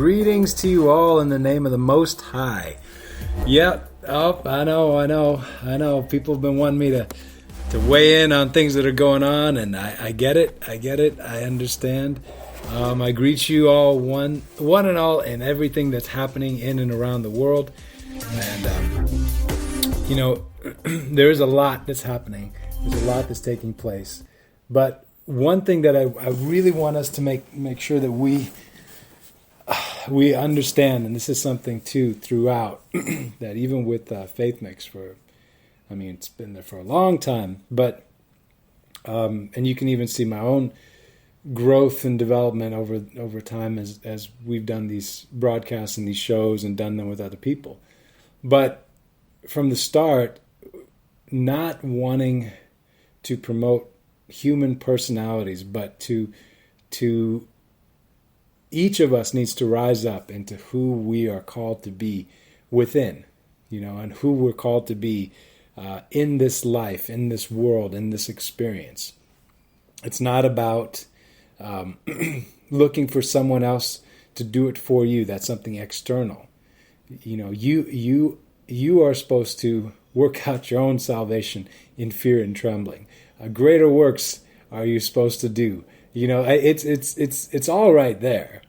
Greetings to you all in the name of the Most High. Yep. Oh, I know. People have been wanting me to weigh in on things that are going on, and I get it. I understand. I greet you all, one and all, in everything that's happening in and around the world. And, there is a lot that's happening. There's a lot that's taking place. But one thing that I really want us to make sure that we understand, and this is something too throughout, that even with faithmix it's been there for a long time, but and you can even see my own growth and development over time as we've done these broadcasts and these shows and done them with other people. But from the start, not wanting to promote human personalities, but to each of us needs to rise up into who we are called to be within, and who we're called to be in this life, in this world, in this experience. It's not about looking for someone else to do it for you. That's something external. You are supposed to work out your own salvation in fear and trembling. Greater works are you supposed to do. It's all right there.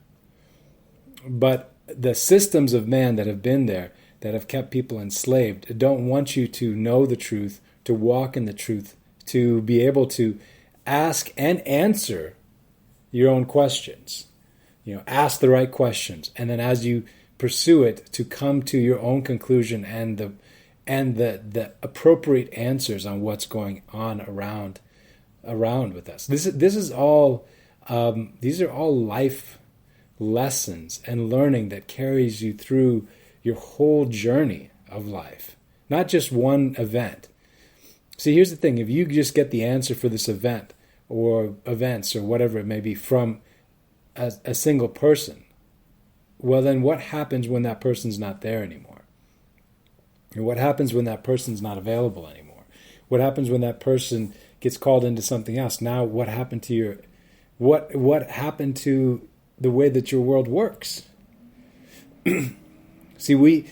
But the systems of man that have been there, that have kept people enslaved, don't want you to know the truth, to walk in the truth, to be able to ask and answer your own questions. Ask the right questions, and then as you pursue it, to come to your own conclusion and the appropriate answers on what's going on around with us. This is all. These are all life lessons and learning that carries you through your whole journey of life, not just one event. See, here's the thing: if you just get the answer for this event or events or whatever it may be from a single person, well, then what happens when that person's not there anymore? And what happens when that person's not available anymore? What happens when that person gets called into something else? Now, what happened to what happened to the way that your world works? See, we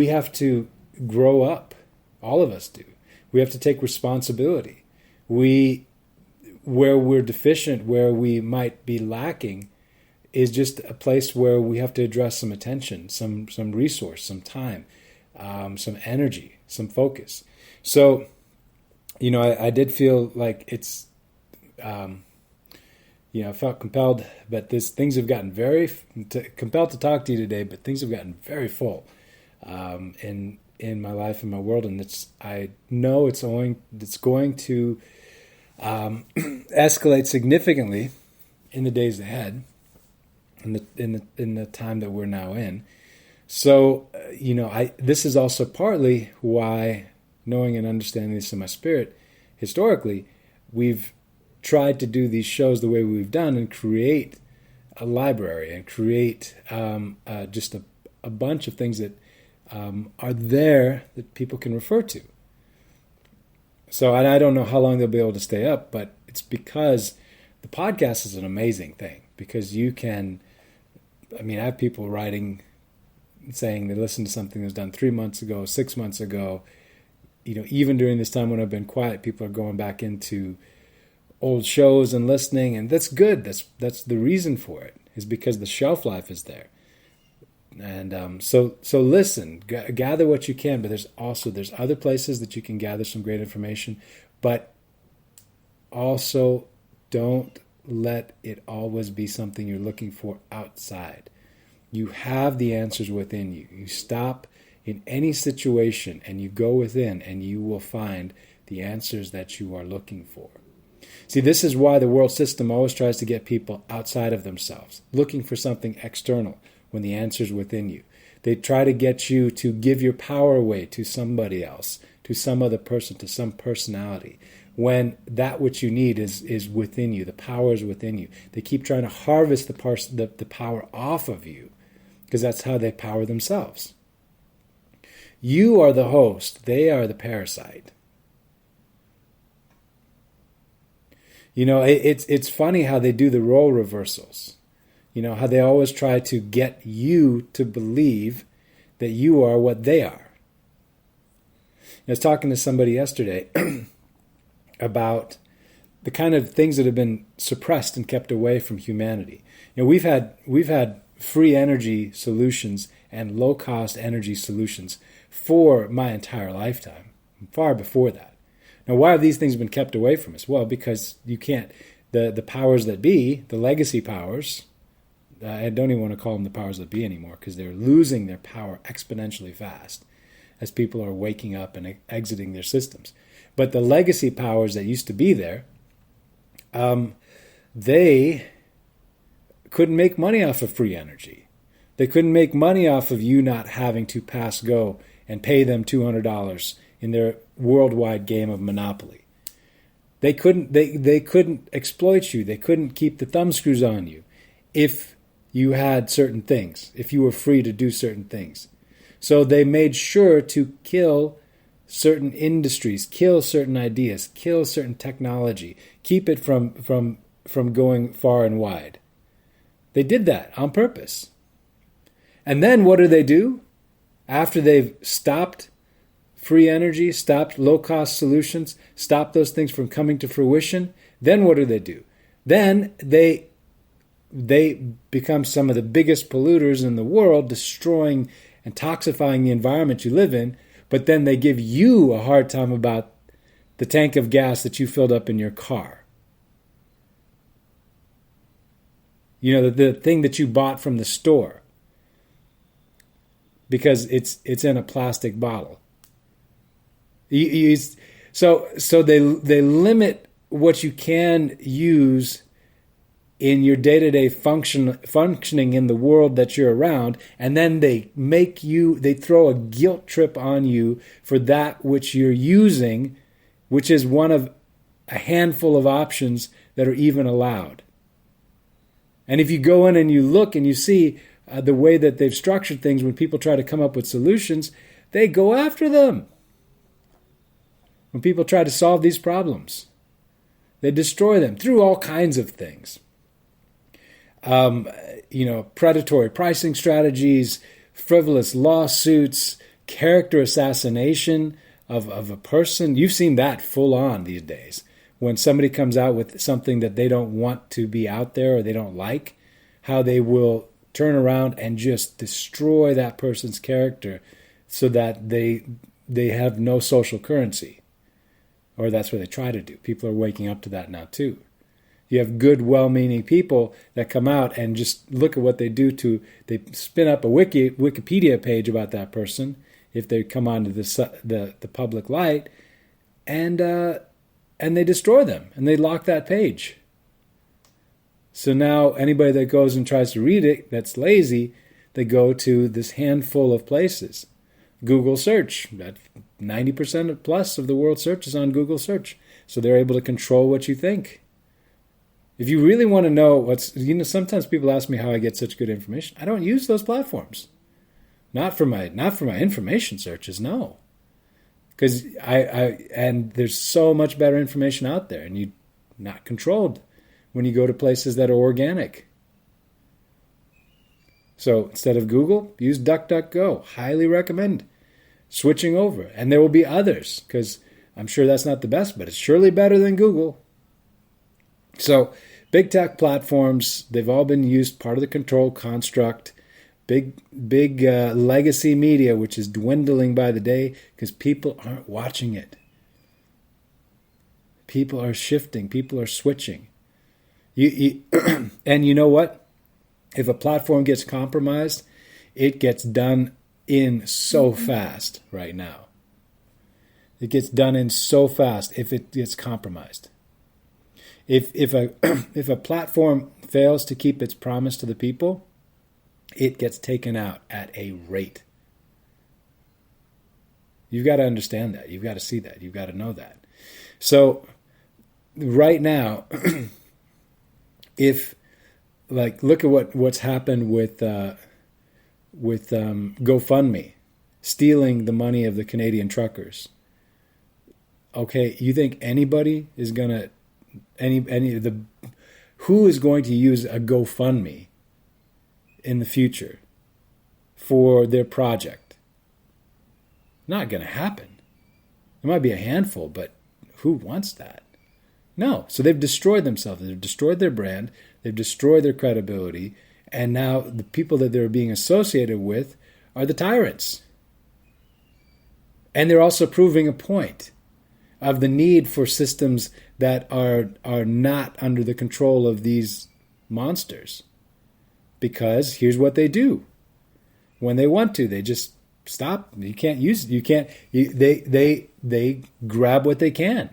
have to grow up. All of us do. We have to take responsibility. Where we're deficient, where we might be lacking, is just a place where we have to address some attention, some resource, some time, some energy, some focus. So, I did feel like it's, I felt compelled, but things have gotten compelled to talk to you today, but things have gotten very full in my life and my world, and I know it's going to escalate significantly in the days ahead, in the time that we're now in. So, this is also partly why, knowing and understanding this in my spirit, historically, we've tried to do these shows the way we've done and create a library and create just a bunch of things that are there that people can refer to. So, and I don't know how long they'll be able to stay up, but it's because the podcast is an amazing thing, because you can, I have people writing, saying they listened to something that was done 3 months ago, 6 months ago. Even during this time when I've been quiet, people are going back into old shows and listening, and that's good. That's the reason for it, is because the shelf life is there. And so listen, gather what you can, but there's other places that you can gather some great information, but also don't let it always be something you're looking for outside. You have the answers within you. You stop in any situation and you go within, and you will find the answers that you are looking for. See, this is why the world system always tries to get people outside of themselves, looking for something external when the answer's within you. They try to get you to give your power away to somebody else, to some other person, to some personality, when that which you need is within you. The power is within you. They keep trying to harvest the power off of you, because that's how they power themselves. You are the host. They are the parasite. It's funny how they do the role reversals. You know, how they always try to get you to believe that you are what they are. I was talking to somebody yesterday about the kind of things that have been suppressed and kept away from humanity. You know, we've had free energy solutions and low-cost energy solutions for my entire lifetime, far before that. Now, why have these things been kept away from us? Well, because you can't, the powers that be, the legacy powers, I don't even want to call them the powers that be anymore, because they're losing their power exponentially fast as people are waking up and exiting their systems. But the legacy powers that used to be there, they couldn't make money off of free energy. They couldn't make money off of you not having to pass go and pay them $200 in their worldwide game of Monopoly. They couldn't exploit you. They couldn't keep the thumb screws on you if you had certain things, if you were free to do certain things. So they made sure to kill certain industries, kill certain ideas, kill certain technology, keep it from going far and wide. They did that on purpose. And then what do? After they've stopped free energy, stopped low-cost solutions, stopped those things from coming to fruition, then what do? Then they become some of the biggest polluters in the world, destroying and toxifying the environment you live in, but then they give you a hard time about the tank of gas that you filled up in your car. You know, the thing that you bought from the store, because it's in a plastic bottle. So they limit what you can use in your day-to-day functioning in the world that you're around, and then they throw a guilt trip on you for that which you're using, which is one of a handful of options that are even allowed. And if you go in and you look and you see the way that they've structured things, when people try to come up with solutions, they go after them. When people try to solve these problems, they destroy them through all kinds of things. Predatory pricing strategies, frivolous lawsuits, character assassination of a person. You've seen that full on these days. When somebody comes out with something that they don't want to be out there or they don't like, how they will turn around and just destroy that person's character so that they have no social currency. Or that's what they try to do. People are waking up to that now too. You have good, well-meaning people that come out and just look at what they do they spin up a Wikipedia page about that person if they come onto the public light, and they destroy them, and they lock that page. So now anybody that goes and tries to read it that's lazy, they go to this handful of places. Google search, that 90% plus of the world searches on Google search. So they're able to control what you think. If you really want to know sometimes people ask me how I get such good information. I don't use those platforms. Not for my information searches, no. Because and there's so much better information out there, and you're not controlled when you go to places that are organic. So instead of Google, use DuckDuckGo. Highly recommend switching over. And there will be others, because I'm sure that's not the best, but it's surely better than Google. So big tech platforms, they've all been used, part of the control construct. Big legacy media, which is dwindling by the day because people aren't watching it. People are shifting. People are switching. And you know what? If a platform gets compromised, it gets done in so fast right now. It gets done in so fast if it gets compromised. If a platform fails to keep its promise to the people, it gets taken out at a rate. You've got to understand that. You've got to see that. You've got to know that. So right now, look at what's happened with GoFundMe, stealing the money of the Canadian truckers. Okay, you think anybody is gonna who is going to use a GoFundMe in the future for their project. Not going to happen. There might be a handful, but who wants that? No. So they've destroyed themselves. They've destroyed their brand. They've destroyed their credibility. And now the people that they're being associated with are the tyrants. And they're also proving a point of the need for systems that are not under the control of these monsters. Because here's what they do. When they want to, they just stop. You can't use it. They grab what they can.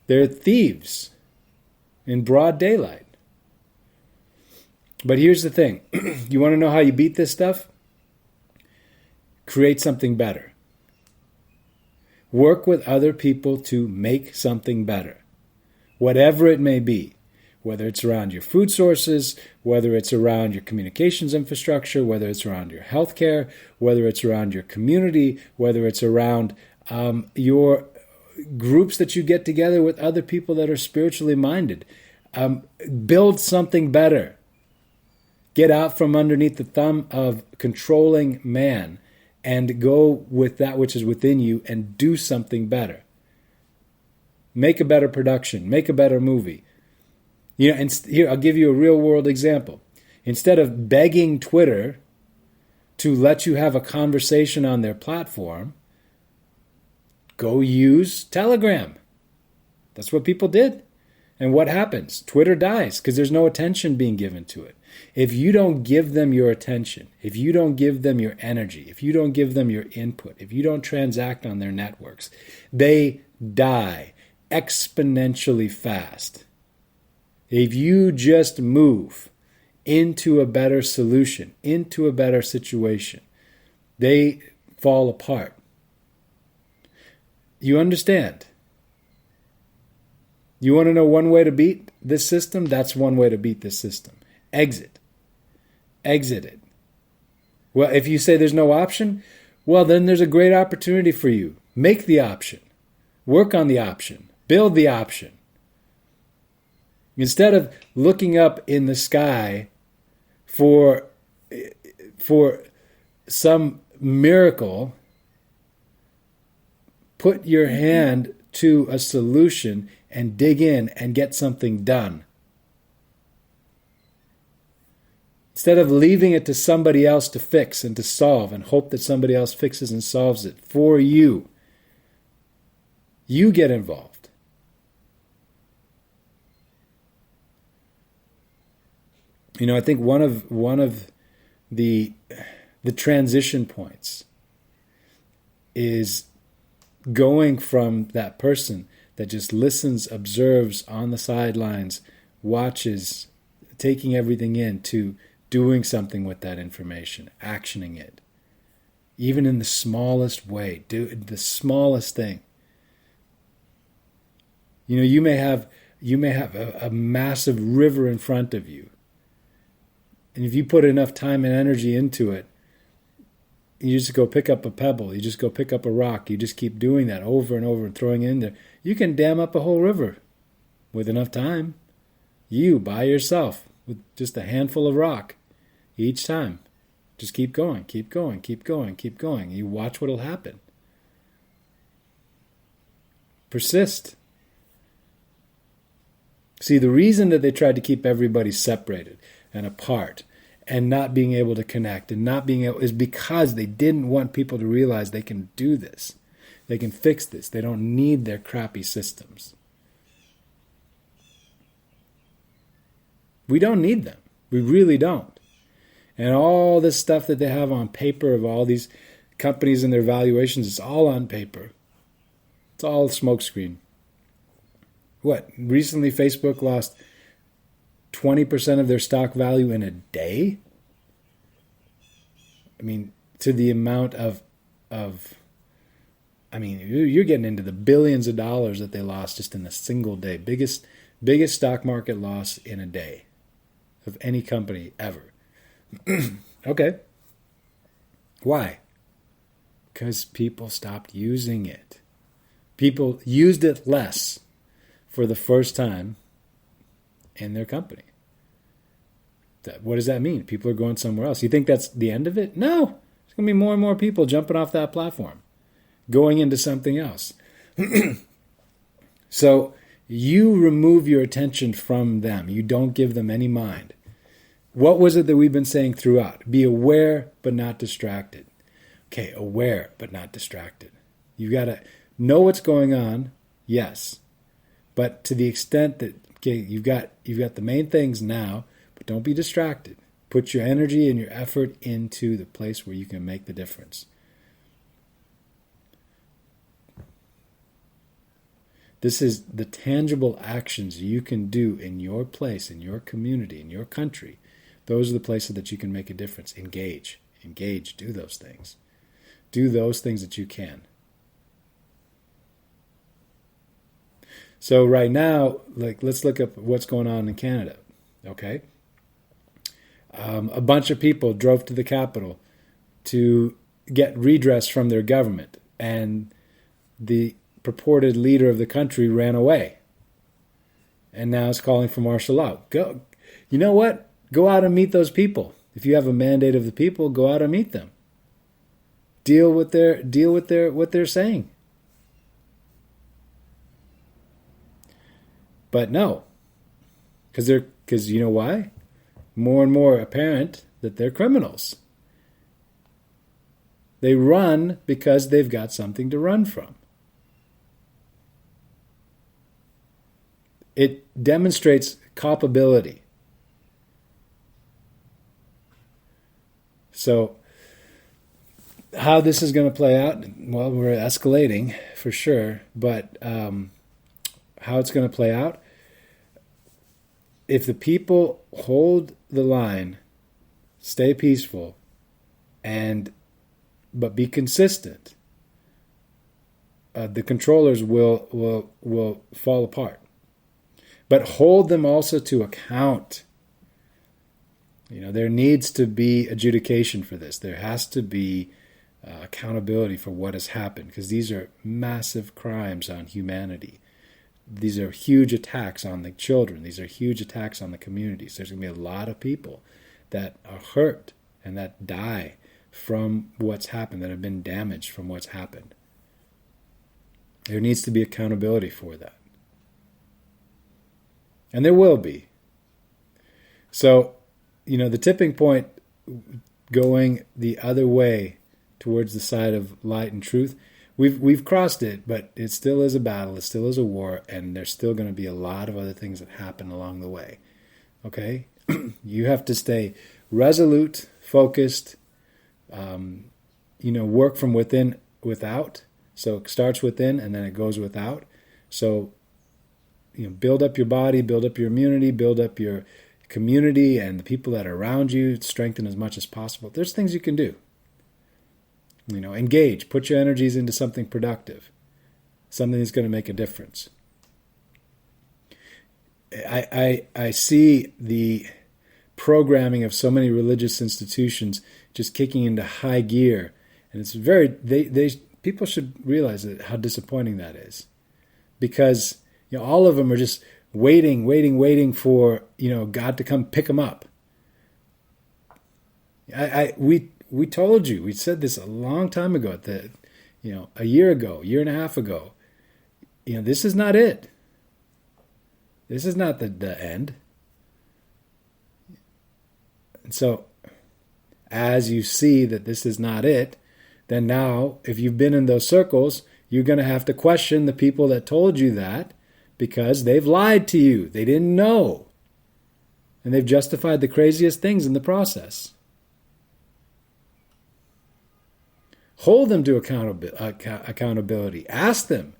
They're thieves in broad daylight. But here's the thing. You want to know how you beat this stuff? Create something better. Work with other people to make something better. Whatever it may be. Whether it's around your food sources, whether it's around your communications infrastructure, whether it's around your healthcare, whether it's around your community, whether it's around your groups that you get together with other people that are spiritually minded. Build something better. Get out from underneath the thumb of controlling man and go with that which is within you and do something better. Make a better production. Make a better movie. You know, and here, I'll give you a real world example. Instead of begging Twitter to let you have a conversation on their platform, go use Telegram. That's what people did. And what happens? Twitter dies because there's no attention being given to it. If you don't give them your attention, if you don't give them your energy, if you don't give them your input, if you don't transact on their networks, they die exponentially fast. If you just move into a better solution, into a better situation, they fall apart. You understand? You want to know one way to beat this system? That's one way to beat this system. Exit. Exit it. Well, if you say there's no option, well, then there's a great opportunity for you. Make the option. Work on the option. Build the option. Instead of looking up in the sky for some miracle, put your hand to a solution and dig in and get something done. Instead of leaving it to somebody else to fix and to solve and hope that somebody else fixes and solves it for you, you get involved. You know, I think one of the transition points is going from that person that just listens, observes on the sidelines, watches, taking everything in, to doing something with that information, actioning it. Even in the smallest way, do the smallest thing. You know, you may have a massive river in front of you. And if you put enough time and energy into it, you just go pick up a pebble, you just go pick up a rock, you just keep doing that over and over and throwing it in there. You can dam up a whole river with enough time. You, by yourself, with just a handful of rock each time. Just keep going, keep going, keep going, keep going. You watch what'll happen. Persist. See, the reason that they tried to keep everybody separated and apart and not being able to connect and not being able is because they didn't want people to realize they can do this. They can fix this. They don't need their crappy systems. We don't need them. We really don't. And all this stuff that they have on paper of all these companies and their valuations, it's all on paper. It's all a smokescreen. What? Recently Facebook lost 20% of their stock value in a day? I mean, to the amount of I mean, you're getting into the billions of dollars that they lost just in a single day. Biggest stock market loss in a day of any company ever. Okay. Why? Because people stopped using it. People used it less for the first time in their company. What does that mean? People are going somewhere else. You think that's the end of it? No. There's going to be more and more people jumping off that platform, going into something else. So you remove your attention from them. You don't give them any mind. What was it that we've been saying throughout? Be aware, but not distracted. Okay, aware, but not distracted. You've got to know what's going on, yes. But to the extent that, okay, you've got the main things now, but don't be distracted. Put your energy and your effort into the place where you can make the difference. This is the tangible actions you can do in your place, in your community, in your country. Those are the places that you can make a difference. Engage, do those things. Do those things that you can. So right now, let's look up what's going on in Canada, okay? A bunch of people drove to the Capitol to get redress from their government, and the purported leader of the country ran away, and now is calling for martial law. Go, you know what? Go out and meet those people. If you have a mandate of the people, go out and meet them. Deal with what they're saying. But no, because you know why? More and more apparent that they're criminals. They run because they've got something to run from. It demonstrates culpability. So, how this is going to play out? Well, we're escalating for sure, but how it's going to play out? If the people hold the line, stay peaceful, but be consistent, the controllers will fall apart. But hold them also to account. There needs to be adjudication for this. There has to be accountability for what has happened, because these are massive crimes on humanity. These are huge attacks on the children. These are huge attacks on the communities. There's going to be a lot of people that are hurt and that die from what's happened, that have been damaged from what's happened. There needs to be accountability for that. And there will be. So, the tipping point going the other way towards the side of light and truth, we've crossed it, but it still is a battle, it still is a war, and there's still going to be a lot of other things that happen along the way. Okay? You have to stay resolute, focused, work from within, without. So it starts within and then it goes without. So, build up your body, build up your immunity, build up your community and the people that are around you, strengthen as much as possible. There's things you can do. Engage, put your energies into something productive, something that's going to make a difference. I see the programming of so many religious institutions just kicking into high gear, and it's people should realize how disappointing that is, because all of them are just waiting for God to come pick them up. We told you, we said this a long time ago, a year and a half ago. This is not it. This is not the end. And so, as you see that this is not it, then now, if you've been in those circles, you're going to have to question the people that told you that, because they've lied to you. They didn't know. And they've justified the craziest things in the process. Hold them to accountability. Ask them.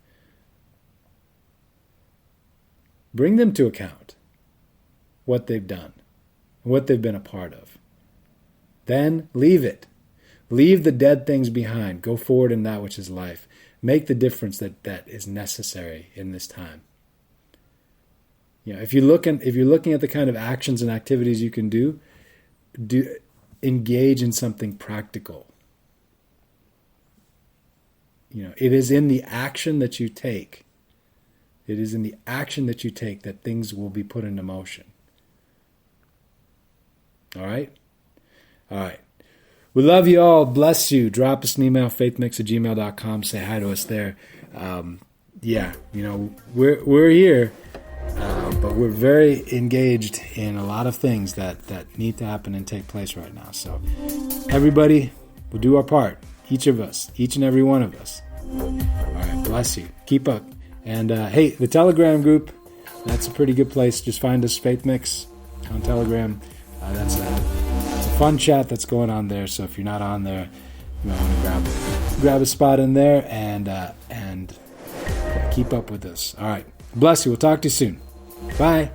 Bring them to account what they've done, what they've been a part of. Then leave it. Leave the dead things behind. Go forward in that which is life. Make the difference that is necessary in this time. If you're looking at the kind of actions and activities you can do engage in something practical. It is in the action that you take. It is in the action that you take that things will be put into motion. All right? All right. We love you all. Bless you. Drop us an email, faithmix@gmail.com. Say hi to us there. We're here, but we're very engaged in a lot of things that need to happen and take place right now. So everybody will do our part. Each of us. Each and every one of us. All right. Bless you. Keep up. And, hey, the Telegram group, that's a pretty good place. Just find us, FaithMix, on Telegram. That's a fun chat that's going on there. So if you're not on there, you might want to grab a spot in there and keep up with us. All right. Bless you. We'll talk to you soon. Bye.